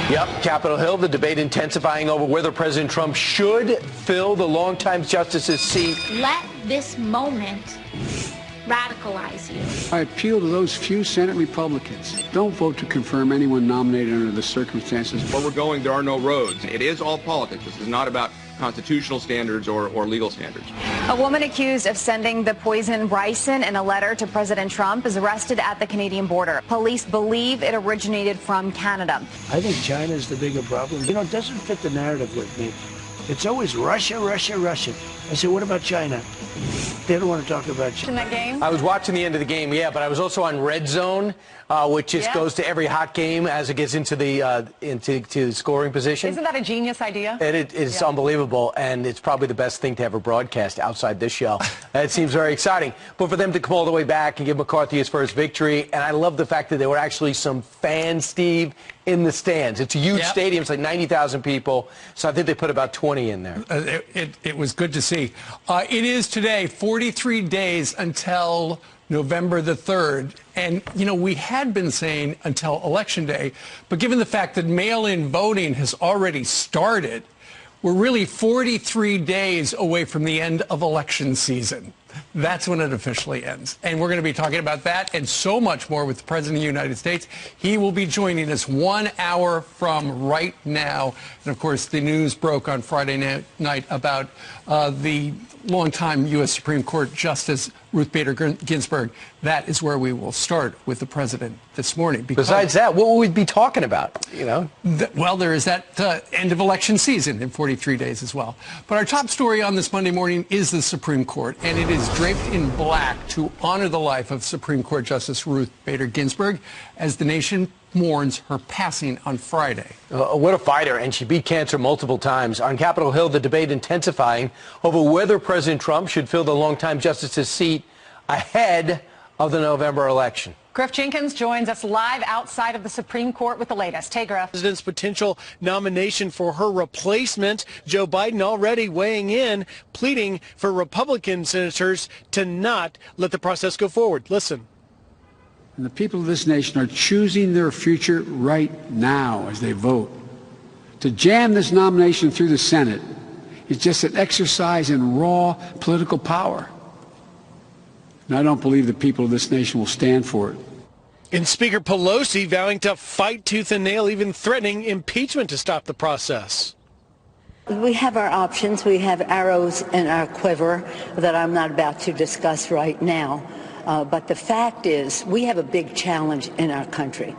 Yep, Capitol Hill, the debate intensifying over whether President Trump should fill the longtime justice's seat. Let this moment radicalize you. I appeal to those few Senate Republicans. Don't vote to confirm anyone nominated under the circumstances. Where we're going, there are no roads. It is all politics. This is not about constitutional standards or legal standards. A woman accused of sending the poison ricin in a letter to President Trump is arrested at the Canadian border. Police believe it originated from Canada. I think China is the bigger problem. You know, it doesn't fit the narrative with me. It's always Russia, Russia, Russia. I said, what about China? They don't want to talk about China. In that game? I was watching the end of the game, yeah, but I was also on Red Zone, which just goes to every hot game as it gets into the scoring position. Isn't that a genius idea? It is unbelievable, and it's probably the best thing to ever broadcast outside this show. It seems very exciting. But for them to come all the way back and give McCarthy his first victory, and I love the fact that there were actually some fans, Steve, in the stands. It's a huge stadium. It's like 90,000 people, so I think they put about 20 in there. It was good to see. It is today 43 days until November the 3rd. And, you know, we had been saying until Election Day, but given the fact that mail-in voting has already started, we're really 43 days away from the end of election season. That's when it officially ends. And we're going to be talking about that and so much more with the President of the United States. He will be joining us 1 hour from right now. And, of course, the news broke on Friday night about the longtime U.S. Supreme Court Justice Ruth Bader Ginsburg. That is where we will start with the President this morning. Besides that, what will we be talking about, you know? Well, there is that end of election season in 43 days as well. But our top story on this Monday morning is the Supreme Court, and it is draped in black to honor the life of Supreme Court Justice Ruth Bader Ginsburg as the nation mourns her passing on Friday. What a fighter, and she beat cancer multiple times. On Capitol Hill, the debate intensifying over whether President Trump should fill the longtime justice's seat ahead of the November election. Griff Jenkins joins us live outside of the Supreme Court with the latest. Hey, Griff. President's potential nomination for her replacement. Joe Biden already weighing in, pleading for Republican senators to not let the process go forward. Listen. And the people of this nation are choosing their future right now as they vote. To jam this nomination through the Senate is just an exercise in raw political power. And I don't believe the people of this nation will stand for it. And Speaker Pelosi vowing to fight tooth and nail, even threatening impeachment to stop the process. We have our options. We have arrows in our quiver that I'm not about to discuss right now. But the fact is, we have a big challenge in our country.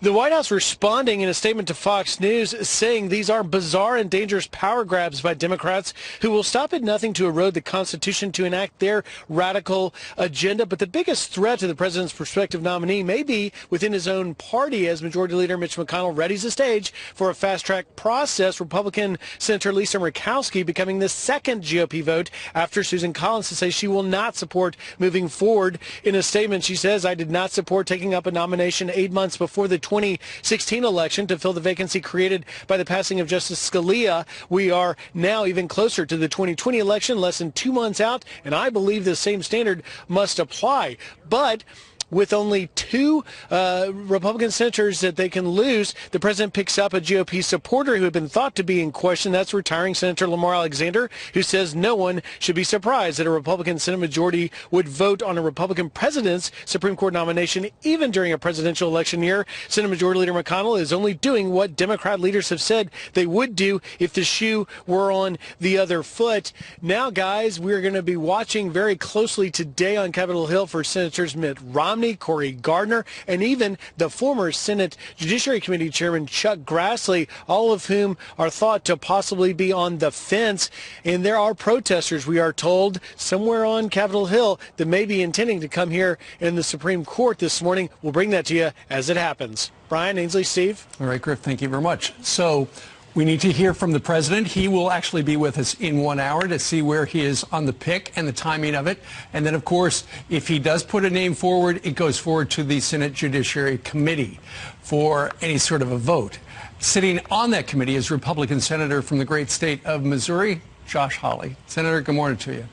The White House responding in a statement to Fox News saying these are bizarre and dangerous power grabs by Democrats who will stop at nothing to erode the Constitution to enact their radical agenda. But the biggest threat to the president's prospective nominee may be within his own party as Majority Leader Mitch McConnell readies the stage for a fast-track process. Republican Senator Lisa Murkowski becoming the second GOP vote after Susan Collins to say she will not support moving forward. In a statement, she says, I did not support taking up a nomination 8 months before the 2016 election to fill the vacancy created by the passing of Justice Scalia. We are now even closer to the 2020 election, less than 2 months out, and I believe the same standard must apply. But with only two Republican senators that they can lose, the president picks up a GOP supporter who had been thought to be in question. That's retiring Senator Lamar Alexander, who says no one should be surprised that a Republican Senate majority would vote on a Republican president's Supreme Court nomination, even during a presidential election year. Senate Majority Leader McConnell is only doing what Democrat leaders have said they would do if the shoe were on the other foot. Now, guys, we're going to be watching very closely today on Capitol Hill for Senators Mitt Romney, Cory Gardner, and even the former Senate Judiciary Committee Chairman Chuck Grassley, all of whom are thought to possibly be on the fence. And there are protesters, we are told, somewhere on Capitol Hill that may be intending to come here in the Supreme Court this morning. We'll bring that to you as it happens. Brian, Ainsley, Steve. All right, Griff, thank you very much. So we need to hear from the president. He will actually be with us in 1 hour to see where he is on the pick and the timing of it. And then, of course, if he does put a name forward, it goes forward to the Senate Judiciary Committee for any sort of a vote. Sitting on that committee is Republican Senator from the great state of Missouri, Josh Hawley. Senator, good morning to you.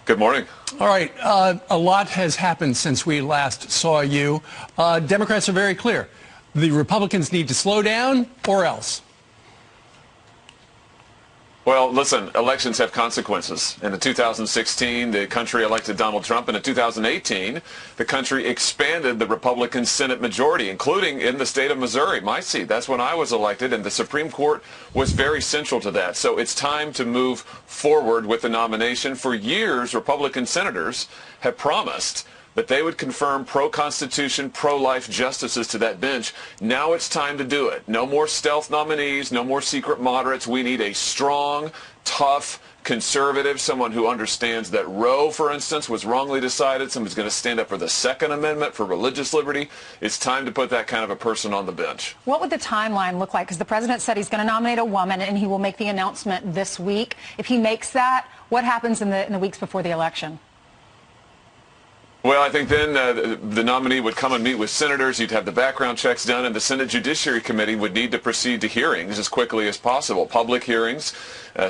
Good morning. All right. A lot has happened since we last saw you. Democrats are very clear. the Republicans need to slow down or else? Well, listen, elections have consequences. In 2016, the country elected Donald Trump, and in 2018, the country expanded the Republican Senate majority, including in the state of Missouri, my seat. That's when I was elected, and the Supreme Court was very central to that. So it's time to move forward with the nomination. For years, Republican senators have promised that they would confirm pro-Constitution, pro-life justices to that bench. Now it's time to do it. No more stealth nominees, no more secret moderates. We need a strong, tough conservative, someone who understands that Roe, for instance, was wrongly decided, someone who's going to stand up for the Second Amendment, for religious liberty. It's time to put that kind of a person on the bench. What would the timeline look like? Because the president said he's going to nominate a woman, and he will make the announcement this week. If he makes that, what happens in the weeks before the election? Well, I think then the nominee would come and meet with senators. You'd have the background checks done, and the Senate Judiciary Committee would need to proceed to hearings as quickly as possible, public hearings,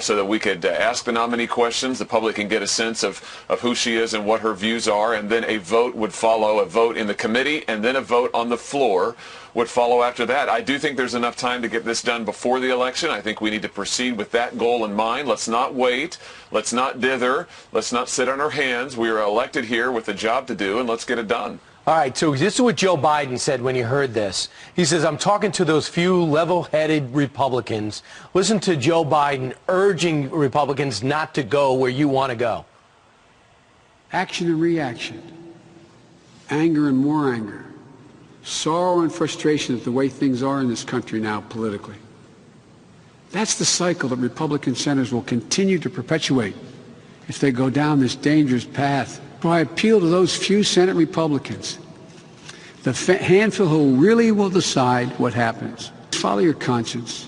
so that we could ask the nominee questions. The public can get a sense of who she is and what her views are, and then a vote would follow, a vote in the committee, and then a vote on the floor would follow after that. I do think there's enough time to get this done before the election. I think we need to proceed with that goal in mind. Let's not wait. Let's not dither. Let's not sit on our hands. We are elected here with a job to do, and let's get it done. All right, so this is what Joe Biden said when he heard this. He says, I'm talking to those few level-headed Republicans. Listen to Joe Biden urging Republicans not to go where you want to go. Action and reaction. Anger and more anger. Sorrow and frustration at the way things are in this country now politically. That's the cycle that Republican senators will continue to perpetuate if they go down this dangerous path. So I appeal to those few Senate Republicans, the handful who really will decide what happens. Follow your conscience.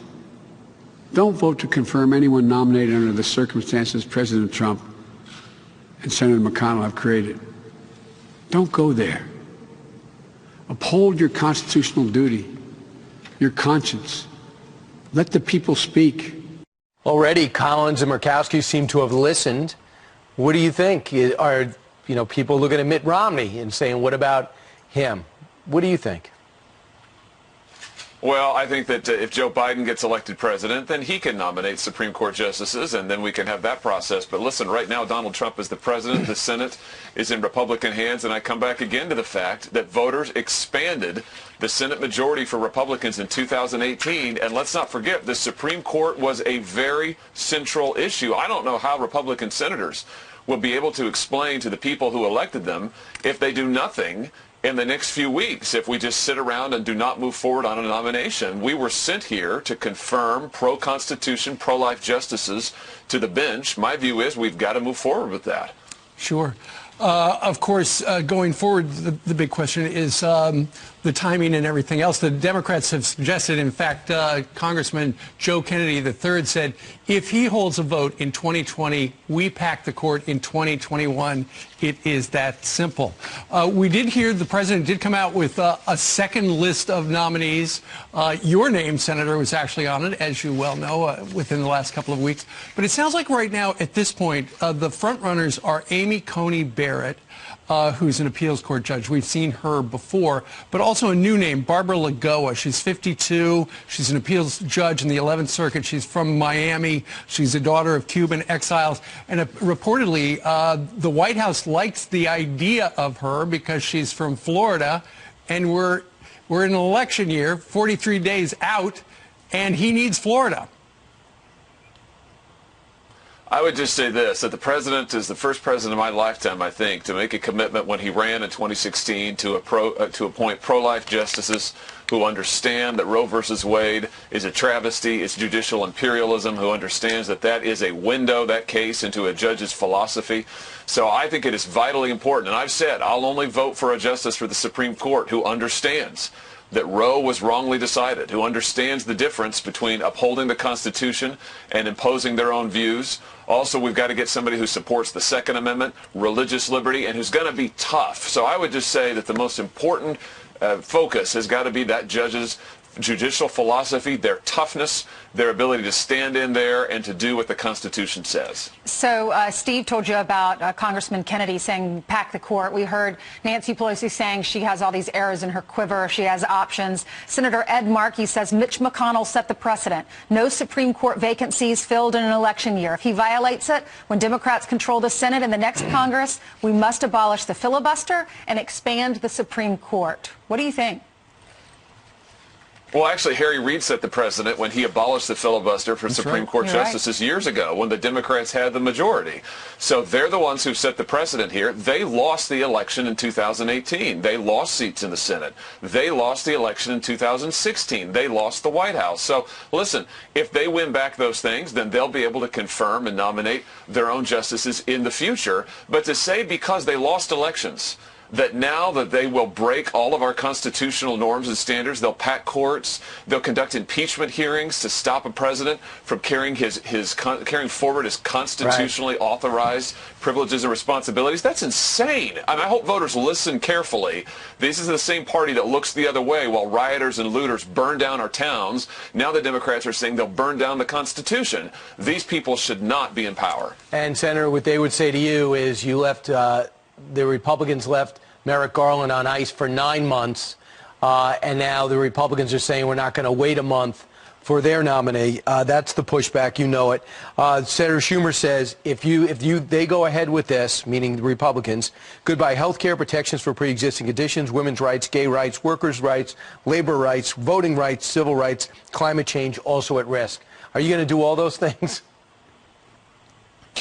Don't vote to confirm anyone nominated under the circumstances President Trump and Senator McConnell have created. Don't go there. Uphold your constitutional duty, your conscience. Let the people speak. Already, Collins and Murkowski seem to have listened. What do you think? Are people looking at Mitt Romney and saying, what about him? What do you think? Well, I think that if Joe Biden gets elected president, then he can nominate Supreme Court justices, and then we can have that process. But listen, right now, Donald Trump is the president. The Senate is in Republican hands, and I come back again to the fact that voters expanded the Senate majority for Republicans in 2018. And let's not forget, the Supreme Court was a very central issue. I don't know how Republican senators will be able to explain to the people who elected them if they do nothing in the next few weeks, if we just sit around and do not move forward on a nomination. We were sent here to confirm pro-Constitution, pro-life justices to the bench. My view is we've got to move forward with that. Sure. Of course, going forward, the big question is the timing and everything else. The Democrats have suggested, in fact, Congressman Joe Kennedy III said, if he holds a vote in 2020, we pack the court in 2021. It is that simple. We did hear the president did come out with a second list of nominees. Your name, Senator, was actually on it, as you well know, within the last couple of weeks. But it sounds like right now, at this point, the front runners are Amy Coney Barrett, who's an appeals court judge. We've seen her before, but also a new name, Barbara Lagoa. She's 52. She's an appeals judge in the 11th Circuit. She's from Miami. She's a daughter of Cuban exiles. And reportedly, the White House likes the idea of her because she's from Florida, and we're in an election year, 43 days out, and he needs Florida. I would just say this, that the president is the first president of my lifetime, I think, to make a commitment when he ran in 2016 to appoint pro-life justices who understand that Roe versus Wade is a travesty, it's judicial imperialism, who understands that that is a window, that case, into a judge's philosophy. So I think it is vitally important, and I've said I'll only vote for a justice for the Supreme Court who understands that Roe was wrongly decided, who understands the difference between upholding the Constitution and imposing their own views. Also, we've got to get somebody who supports the Second Amendment, religious liberty, and who's going to be tough. So I would just say that the most important focus has got to be that judge's judicial philosophy, their toughness, their ability to stand in there and to do what the Constitution says. So Steve told you about Congressman Kennedy saying pack the court. We heard Nancy Pelosi saying she has all these arrows in her quiver. She has options. Senator Ed Markey says Mitch McConnell set the precedent. No Supreme Court vacancies filled in an election year. If he violates it, when Democrats control the Senate in the next Congress, we must abolish the filibuster and expand the Supreme Court. What do you think? Well, actually, Harry Reid set the precedent when he abolished the filibuster for Supreme Court justices years ago when the Democrats had the majority. So they're the ones who set the precedent here. They lost the election in 2018. They lost seats in the Senate. They lost the election in 2016. They lost the White House. So listen, if they win back those things, then they'll be able to confirm and nominate their own justices in the future. But to say because they lost elections, that now that they will break all of our constitutional norms and standards, they'll pack courts, they'll conduct impeachment hearings to stop a president from carrying carrying forward his constitutionally authorized privileges and responsibilities. That's insane. I mean, I hope voters listen carefully. This is the same party that looks the other way while rioters and looters burn down our towns. Now the Democrats are saying they'll burn down the Constitution. These people should not be in power. And Senator, what they would say to you is you left, the Republicans left Merrick Garland on ice for 9 months, and now the Republicans are saying we're not going to wait a month for their nominee. That's the pushback, you know it. Senator Schumer says if they go ahead with this, meaning the Republicans, goodbye health care protections for pre-existing conditions, women's rights, gay rights, workers' rights, labor rights, voting rights, civil rights, climate change also at risk. Are you going to do all those things?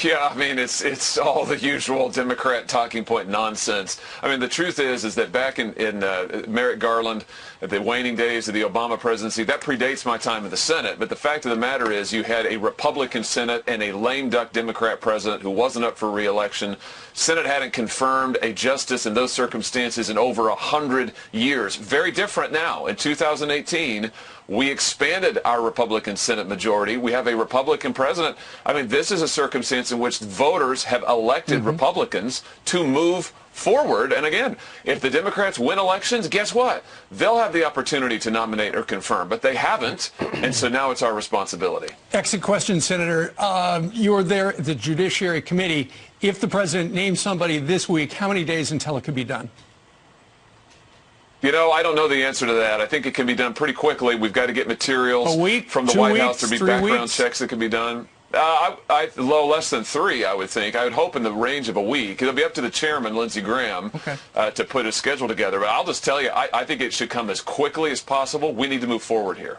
Yeah, I mean, it's all the usual Democrat talking point nonsense. I mean, the truth is that back in Merrick Garland, at the waning days of the Obama presidency, that predates my time in the Senate. But the fact of the matter is you had a Republican Senate and a lame duck Democrat president who wasn't up for re-election. Senate hadn't confirmed a justice in those circumstances in over 100 years. Very different now. In 2018, we expanded our Republican Senate majority. We have a Republican president. I mean, this is a circumstance in which voters have elected Republicans to move forward. And again, if the Democrats win elections, guess what? They'll have the opportunity to nominate or confirm, but they haven't. And so now it's our responsibility. Exit question, Senator. You're there at the Judiciary Committee. If the president names somebody this week, how many days until it could be done? You know, I don't know the answer to that. I think it can be done pretty quickly. We've got to get materials from the White House. There'll be background checks that can be done. Less than 3, I would think. I would hope in the range of a week. It'll be up to the chairman, Lindsey Graham, to put his schedule together. But I'll just tell you, I think it should come as quickly as possible. We need to move forward here.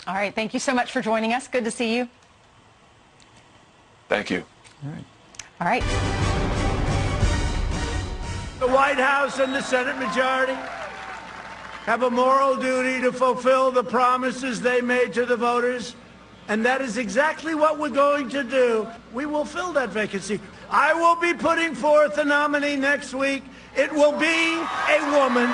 All right. Thank you so much for joining us. Good to see you. Thank you. All right. All right. The White House and the Senate majority have a moral duty to fulfill the promises they made to the voters, and that is exactly what we're going to do. We will fill that vacancy. I will be putting forth a nominee next week. It will be a woman.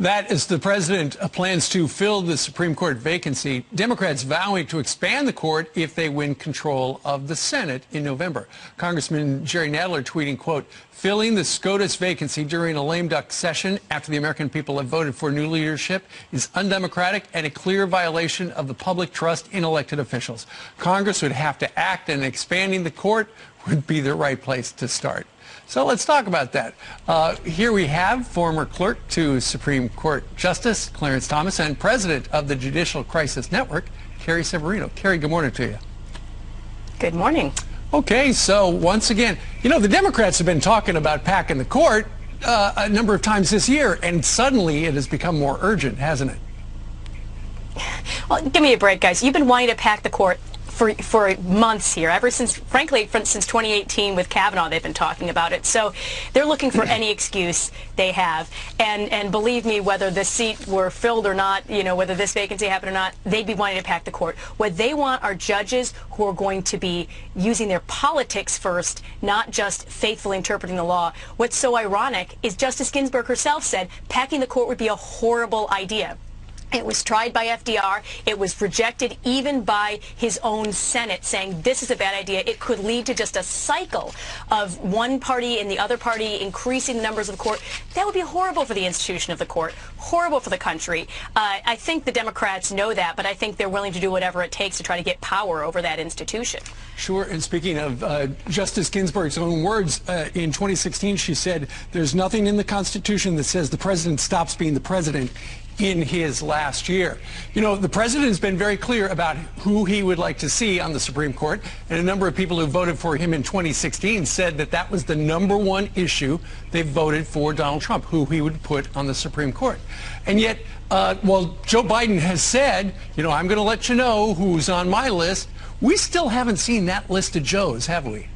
That is the president plans to fill the Supreme Court vacancy. Democrats vowing to expand the court if they win control of the Senate in November. Congressman Jerry Nadler tweeting, quote, filling the SCOTUS vacancy during a lame duck session after the American people have voted for new leadership is undemocratic and a clear violation of the public trust in elected officials. Congress would have to act, and expanding the court would be the right place to start. So let's talk about that. Here we have former clerk to Supreme Court Justice Clarence Thomas and president of the Judicial Crisis Network, Carrie Severino. Carrie, good morning to you. Good morning. Okay, so once again, you know, the Democrats have been talking about packing the court a number of times this year, and suddenly it has become more urgent, hasn't it? Well, give me a break, guys. You've been wanting to pack the court for months here, ever since, frankly, since 2018 with Kavanaugh, they've been talking about it. So they're looking for any excuse they have. And believe me, whether this seat were filled or not, you know, whether this vacancy happened or not, they'd be wanting to pack the court. What they want are judges who are going to be using their politics first, not just faithfully interpreting the law. What's so ironic is Justice Ginsburg herself said packing the court would be a horrible idea. It was tried by FDR. It was rejected even by his own Senate, saying this is a bad idea. It could lead to just a cycle of one party and the other party increasing the numbers of the court. That would be horrible for the institution of the court, horrible for the country. I think the Democrats know that, but I think they're willing to do whatever it takes to try to get power over that institution. Sure. And speaking of Justice Ginsburg's own words, in 2016, she said, there's nothing in the Constitution that says the president stops being the president in his last year. You know, the president has been very clear about who he would like to see on the Supreme Court, and a number of people who voted for him in 2016 said that that was the #1 issue they voted for Donald Trump, who he would put on the Supreme Court. And yet, while Joe Biden has said, you know, I'm going to let you know who's on my list, we still haven't seen that list of Joes, have we?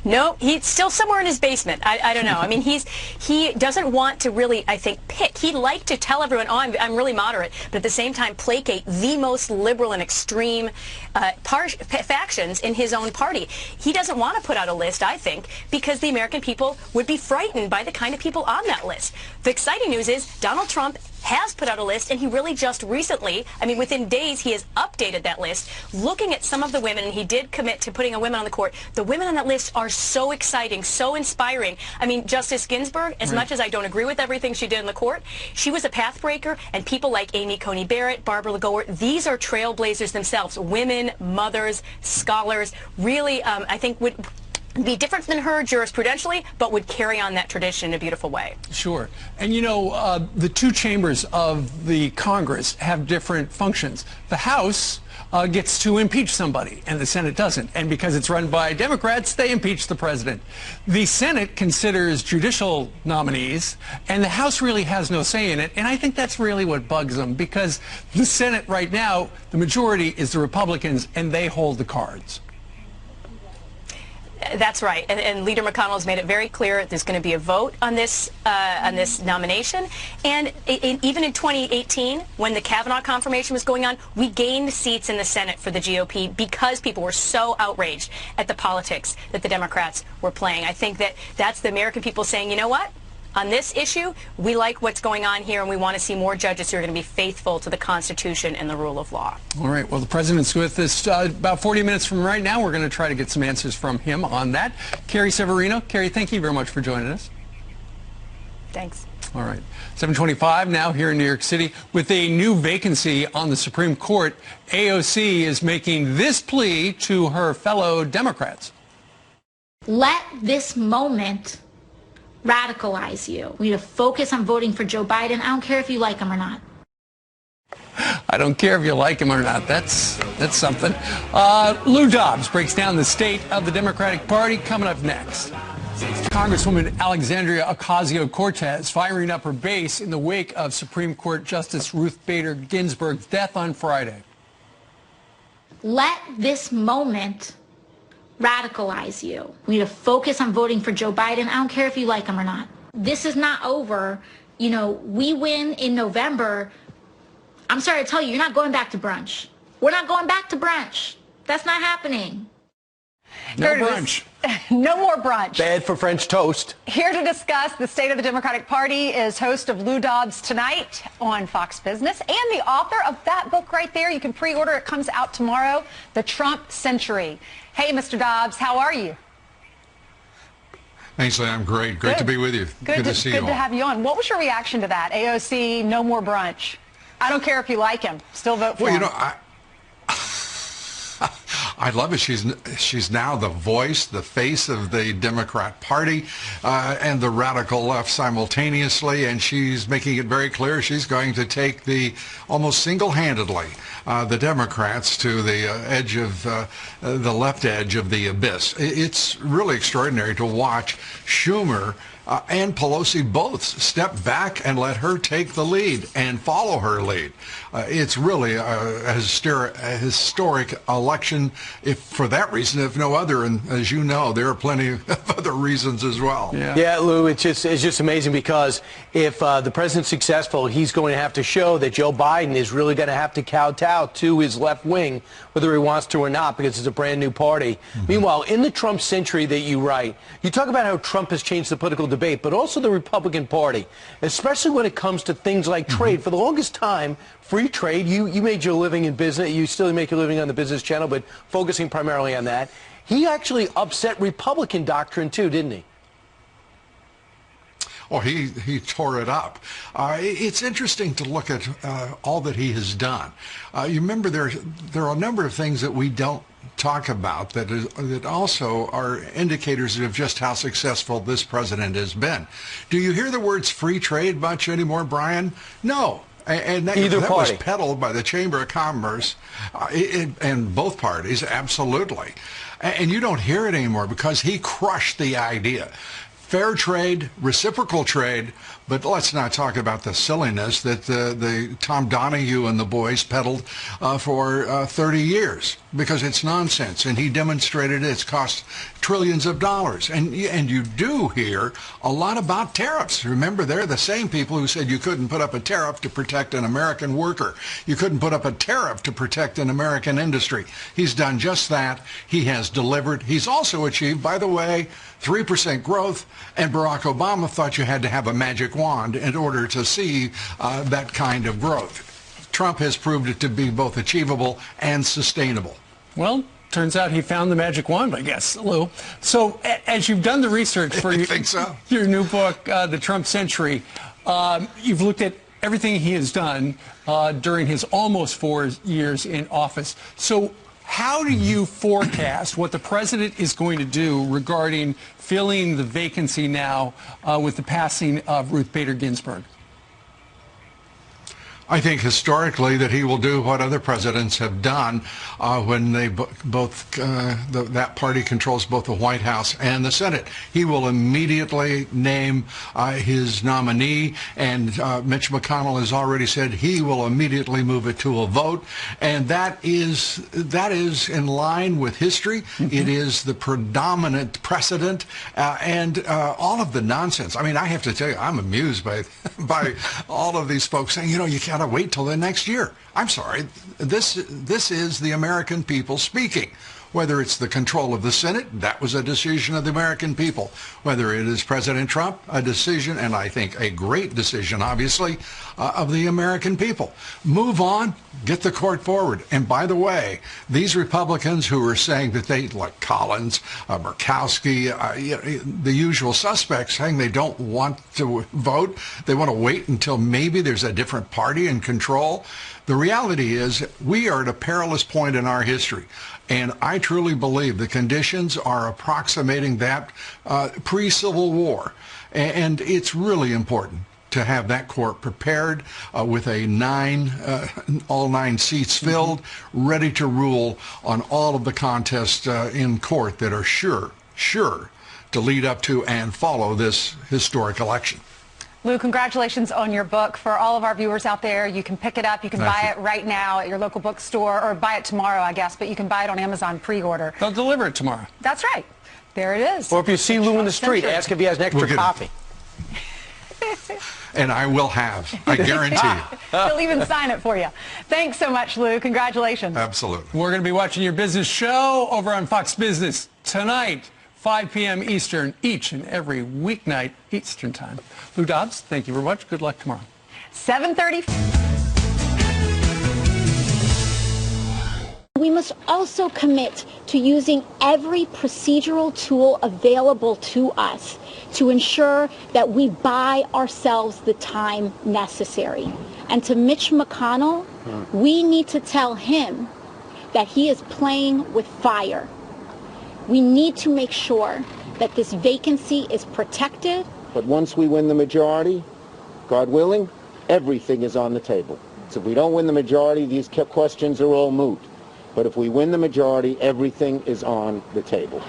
No, he's still somewhere in his basement. I don't know. I mean, he doesn't want to really, I think, pick. He'd like to tell everyone, oh, I'm really moderate, but at the same time placate the most liberal and extreme factions in his own party. He doesn't want to put out a list, I think, because the American people would be frightened by the kind of people on that list. The exciting news is Donald Trump has put out a list, and he really just recently, I mean, within days, he has updated that list, looking at some of the women, and he did commit to putting a woman on the court. The women on that list are so exciting, so inspiring. I mean, Justice Ginsburg, as much as I don't agree with everything she did in the court, she was a path breaker, and people like Amy Coney Barrett, Barbara Lagoa, these are trailblazers themselves, women, mothers, scholars, really, I think would be different than her jurisprudentially, but would carry on that tradition in a beautiful way. Sure. And you know, the two chambers of the Congress have different functions. The House gets to impeach somebody, and the Senate doesn't. And because it's run by Democrats, they impeach the president. The Senate considers judicial nominees, and the House really has no say in it. And I think that's really what bugs them, because the Senate right now, the majority is the Republicans, and they hold the cards. That's right, and Leader McConnell has made it very clear there's going to be a vote on this nomination. And even in 2018, when the Kavanaugh confirmation was going on, we gained seats in the Senate for the GOP because people were so outraged at the politics that the Democrats were playing. I think that's the American people saying, you know what? On this issue, we like what's going on here, and we want to see more judges who are going to be faithful to the Constitution and the rule of law. All right. Well, the president's with us about 40 minutes from right now. We're going to try to get some answers from him on that. Carrie Severino. Carrie, thank you very much for joining us. Thanks. All right. 7:25 now here in New York City. With a new vacancy on the Supreme Court, AOC is making this plea to her fellow Democrats. Let this moment radicalize you. We need to focus on voting for Joe Biden. I don't care if you like him or not. I don't care if you like him or not. That's something. Lou Dobbs breaks down the state of the Democratic Party coming up next. Congresswoman Alexandria Ocasio-Cortez firing up her base in the wake of Supreme Court Justice Ruth Bader Ginsburg's death on Friday. Let this moment radicalize you. We need to focus on voting for Joe Biden. I don't care if you like him or not. This is not over. You know, we win in November. I'm sorry to tell you, you're not going back to brunch. We're not going back to brunch. That's not happening. No brunch. No more brunch. Bad for French toast. Here to discuss the state of the Democratic Party is host of Lou Dobbs Tonight on Fox Business and the author of that book right there. You can pre-order. It comes out tomorrow, The Trump Century. Hey, Mr. Dobbs, how are you? Ainsley, I'm great. Great to be with you. Good to see you all. Good to have you on. What was your reaction to that? AOC, no more brunch. I don't care if you like him. Still vote for him. Well, you know, I love it. She's now the voice, the face of the Democrat Party and the radical left simultaneously, and she's making it very clear she's going to take almost single-handedly the Democrats to the edge of the left edge of the abyss. It's really extraordinary to watch Schumer and Pelosi both step back and let her take the lead and follow her lead. It's really a historic election, if for that reason, if no other. And as you know, there are plenty of other reasons as well. Yeah, Lou, it's just amazing because if the president's successful, he's going to have to show that Joe Biden is really going to have to kowtow to his left wing, whether he wants to or not, because it's a brand new party. Meanwhile, in the Trump century that you write, you talk about how Trump has changed the political debate, but also the Republican Party, especially when it comes to things like trade. For the longest time, free trade, you made your living in business. You still make your living on the Business Channel, but focusing primarily on that. He actually upset Republican doctrine, too, didn't he? Well, he tore it up. It's interesting to look at all that he has done. You remember there are a number of things that we don't talk about that also are indicators of just how successful this president has been. Do you hear the words free trade much anymore, Brian? No. And that was peddled by the Chamber of Commerce and both parties, absolutely. And you don't hear it anymore because he crushed the idea. Fair trade, reciprocal trade, but let's not talk about the silliness that the Tom Donahue and the boys peddled for 30 years, because it's nonsense, and he demonstrated it's cost trillions of dollars. And you do hear a lot about tariffs. Remember, they're the same people who said you couldn't put up a tariff to protect an American worker. You couldn't put up a tariff to protect an American industry. He's done just that. He has delivered. He's also achieved, by the way, 3% growth, and Barack Obama thought you had to have a magic wand in order to see that kind of growth. Trump has proved it to be both achievable and sustainable. Well, turns out he found the magic wand, I guess, Lou. So as you've done the research for your new book, The Trump Century, you've looked at everything he has done during his almost 4 years in office. So how do you forecast what the president is going to do regarding filling the vacancy now with the passing of Ruth Bader Ginsburg? I think historically that he will do what other presidents have done when they that party controls both the White House and the Senate. He will immediately name his nominee, and Mitch McConnell has already said he will immediately move it to a vote, and that is in line with history. It is the predominant precedent, and all of the nonsense. I mean, I have to tell you, I'm amused by all of these folks saying, you know, you can't wait till the next year. I'm sorry. This is the American people speaking. Whether it's the control of the Senate, that was a decision of the American people. Whether it is President Trump, a decision, and I think a great decision, obviously, of the American people. Move on, get the court forward. And by the way, these Republicans who are saying that they, like Collins, Murkowski, the usual suspects, saying they don't want to vote, they want to wait until maybe there's a different party in control. The reality is we are at a perilous point in our history. And I truly believe the conditions are approximating that pre-Civil War. And it's really important to have that court prepared with all 9 seats filled, ready to rule on all of the contests in court that are sure to lead up to and follow this historic election. Lou, congratulations on your book. For all of our viewers out there, you can pick it up. You can buy it right now at your local bookstore, or buy it tomorrow, I guess, but you can buy it on Amazon pre-order. They'll deliver it tomorrow. That's right. There it is. Or if you see Lou in the street, ask if he has an extra copy. And I will have, I guarantee you. He'll even sign it for you. Thanks so much, Lou. Congratulations. Absolutely. We're going to be watching your business show over on Fox Business tonight, 5 p.m. Eastern, each and every weeknight Eastern time. Lou Dobbs, thank you very much. Good luck tomorrow. 7:30. We must also commit to using every procedural tool available to us to ensure that we buy ourselves the time necessary. And to Mitch McConnell, we need to tell him that he is playing with fire. We need to make sure that this vacancy is protected. But once we win the majority, God willing, everything is on the table. So if we don't win the majority, these questions are all moot. But if we win the majority, everything is on the table.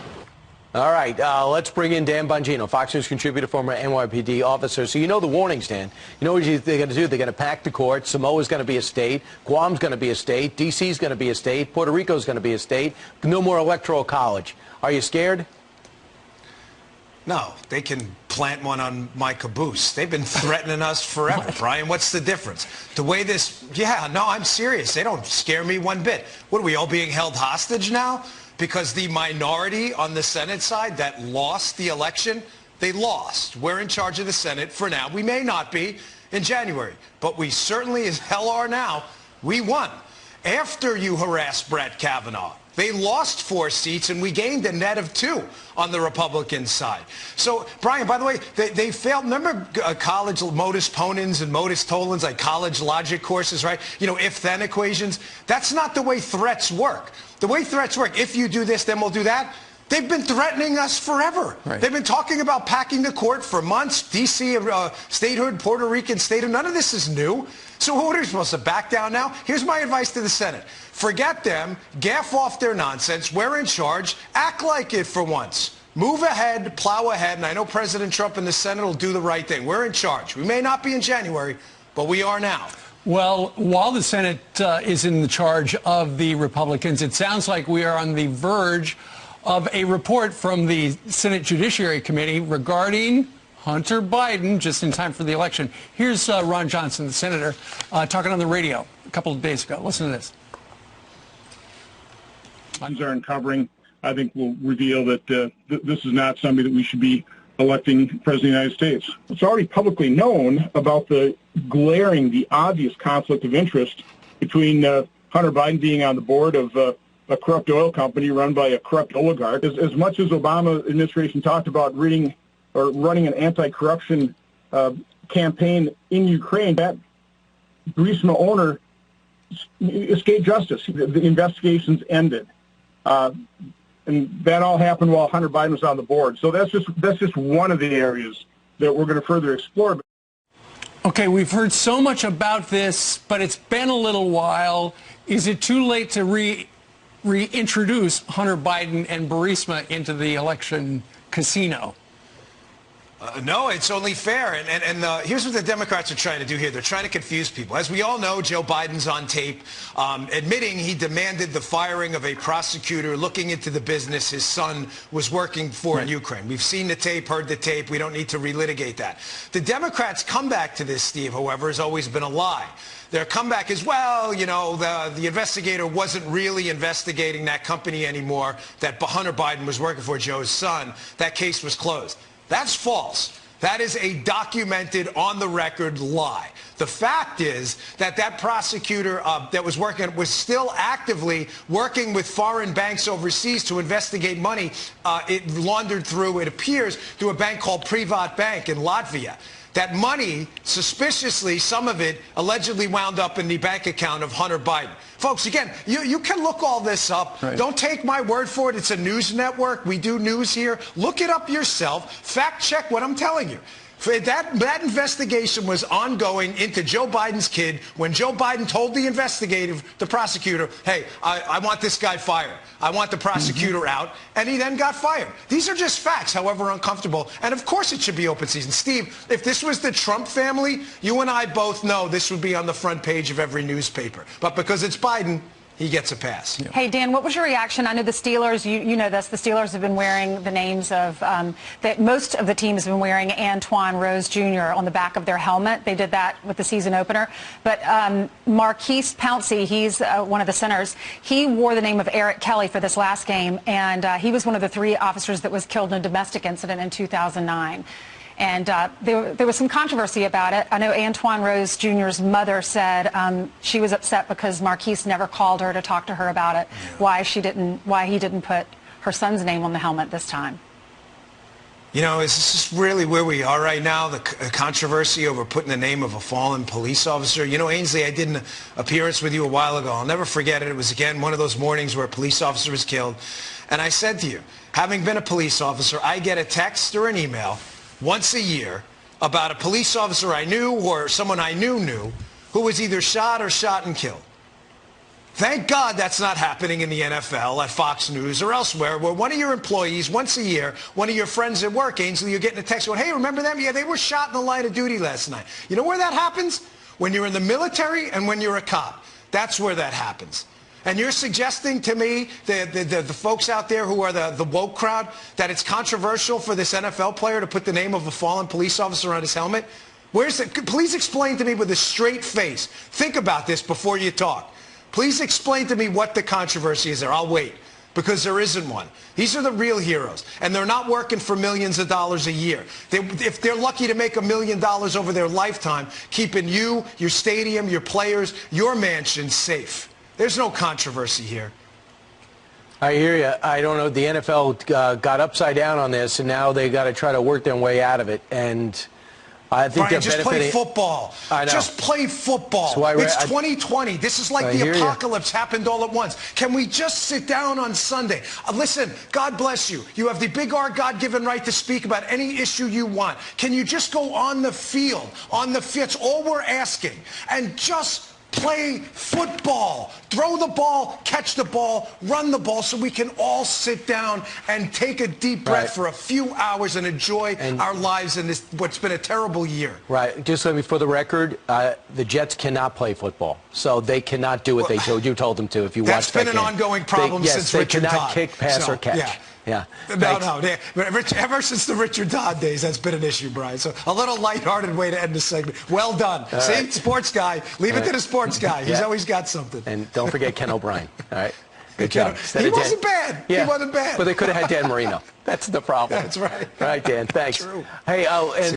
All right, let's bring in Dan Bongino, Fox News contributor, former NYPD officer. So you know the warnings, Dan. You know what they're going to do? They're going to pack the court. Samoa's going to be a state. Guam's going to be a state. D.C.'s going to be a state. Puerto Rico's going to be a state. No more electoral college. Are you scared? No, they can plant one on my caboose. They've been threatening us forever, Brian. What's the difference? The way this, I'm serious. They don't scare me one bit. What, are we all being held hostage now? Because the minority on the Senate side that lost the election They lost. We're in charge of the Senate for now. We may not be in January, but we certainly as hell are now. We won. After you harassed Brett Kavanaugh, they lost 4 seats, and we gained a net of 2 on the Republican side. So, Brian, by the way, they failed. Remember college modus ponens and modus tollens, like college logic courses, right? You know, if-then equations. That's not the way threats work. The way threats work, if you do this, then we'll do that. They've been threatening us forever. Right. They've been talking about packing the court for months. D.C. statehood, Puerto Rican statehood. None of this is new. So what are we supposed to back down now? Here's my advice to the Senate. Forget them. Gaff off their nonsense. We're in charge. Act like it for once. Move ahead, plow ahead, and I know President Trump and the Senate will do the right thing. We're in charge. We may not be in January, but we are now. Well, while the Senate is in the charge of the Republicans, it sounds like we are on the verge of a report from the Senate Judiciary Committee regarding Hunter Biden, just in time for the election. Here's Ron Johnson, the senator, talking on the radio a couple of days ago. Listen to this. Are uncovering, I think, will reveal that this is not somebody that we should be electing President of the United States. It's already publicly known about the obvious conflict of interest between Hunter Biden being on the board of a corrupt oil company run by a corrupt oligarch. As much as Obama administration talked about running an anti-corruption campaign in Ukraine, that Burisma owner escaped justice. The investigations ended. And that all happened while Hunter Biden was on the board. So that's just one of the areas that we're going to further explore. Okay, we've heard so much about this, but it's been a little while. Is it too late to reintroduce Hunter Biden and Burisma into the election casino? No, it's only fair. And here's what the Democrats are trying to do here. They're trying to confuse people. As we all know, Joe Biden's on tape admitting he demanded the firing of a prosecutor looking into the business his son was working for in Ukraine. We've seen the tape, heard the tape. We don't need to relitigate that. The Democrats' comeback to this, Steve, however, has always been a lie. Their comeback is, well, you know, the investigator wasn't really investigating that company anymore that Hunter Biden was working for, Joe's son. That case was closed. That's false. That is a documented, on-the-record lie. The fact is that that prosecutor that was working was still actively working with foreign banks overseas to investigate money it laundered through, it appears, through a bank called Privat Bank in Latvia. That money, suspiciously, some of it allegedly wound up in the bank account of Hunter Biden. Folks, again, you can look all this up. Right. Don't take my word for it. It's a news network. We do news here. Look it up yourself. Fact check what I'm telling you. That investigation was ongoing into Joe Biden's kid when Joe Biden told the prosecutor, hey, I want this guy fired. I want the prosecutor out. And he then got fired. These are just facts, however uncomfortable. And of course it should be open season. Steve, if this was the Trump family, you and I both know this would be on the front page of every newspaper. But because it's Biden, he gets a pass. Yeah. Hey, Dan, what was your reaction? I know the Steelers, you know this, the Steelers have been wearing the names of, that most of the teams have been wearing Antoine Rose Jr. on the back of their helmet. They did that with the season opener. But Maurkice Pouncey, he's one of the centers, he wore the name of Eric Kelly for this last game, and he was one of the 3 officers that was killed in a domestic incident in 2009. And there was some controversy about it. I know Antoine Rose Jr.'s mother said she was upset because Maurkice never called her to talk to her about it, why he didn't put her son's name on the helmet this time. You know, is this really where we are right now, the controversy over putting the name of a fallen police officer? You know, Ainsley, I did an appearance with you a while ago. I'll never forget it. It was, again, one of those mornings where a police officer was killed. And I said to you, having been a police officer, I get a text or an email once a year about a police officer I knew or someone I knew who was either shot or shot and killed. Thank God that's not happening in the NFL, at Fox News or elsewhere, where one of your employees, once a year, one of your friends at work, Ainsley, you're getting a text going, hey, remember them? Yeah, they were shot in the line of duty last night. You know where that happens? When you're in the military and when you're a cop. That's where that happens. And you're suggesting to me, the folks out there who are the woke crowd, that it's controversial for this NFL player to put the name of a fallen police officer on his helmet? Where's it? Please explain to me with a straight face. Think about this before you talk. Please explain to me what the controversy is there. I'll wait. because there isn't one. These are the real heroes, and they're not working for millions of dollars a year. If they're lucky to make $1 million over their lifetime, keeping you, your stadium, your players, your mansion safe. There's no controversy here. I hear you. I don't know. The NFL got upside down on this, and now they got to try to work their way out of it. And I think Brian, just play football. I know. Just play football. It's 2020. This is like the apocalypse happened all at once. Can we just sit down on Sunday? Listen, God bless you. You have the big R God-given right to speak about any issue you want. Can you just go on the field? On the field. That's all we're asking. And just play football. Throw the ball, catch the ball, run the ball so we can all sit down and take a deep breath for a few hours and enjoy our lives in this what's been a terrible year. Right. Just let me, for the record, the Jets cannot play football. So they cannot do what you told them to. If you watch that That's been an ongoing problem since Richard Todd. They cannot kick, pass, or catch. Yeah. No. Ever since the Richard Todd days, that's been an issue, Brian. So a little lighthearted way to end the segment. Well done. See, sports guy. Leave it to the sports guy. He's always got something. And don't forget Ken O'Brien. All right. Good job. He wasn't bad. Yeah. He wasn't bad. But they could have had Dan Marino. That's the problem. That's right. All right, Dan. Thanks. True. Hey, and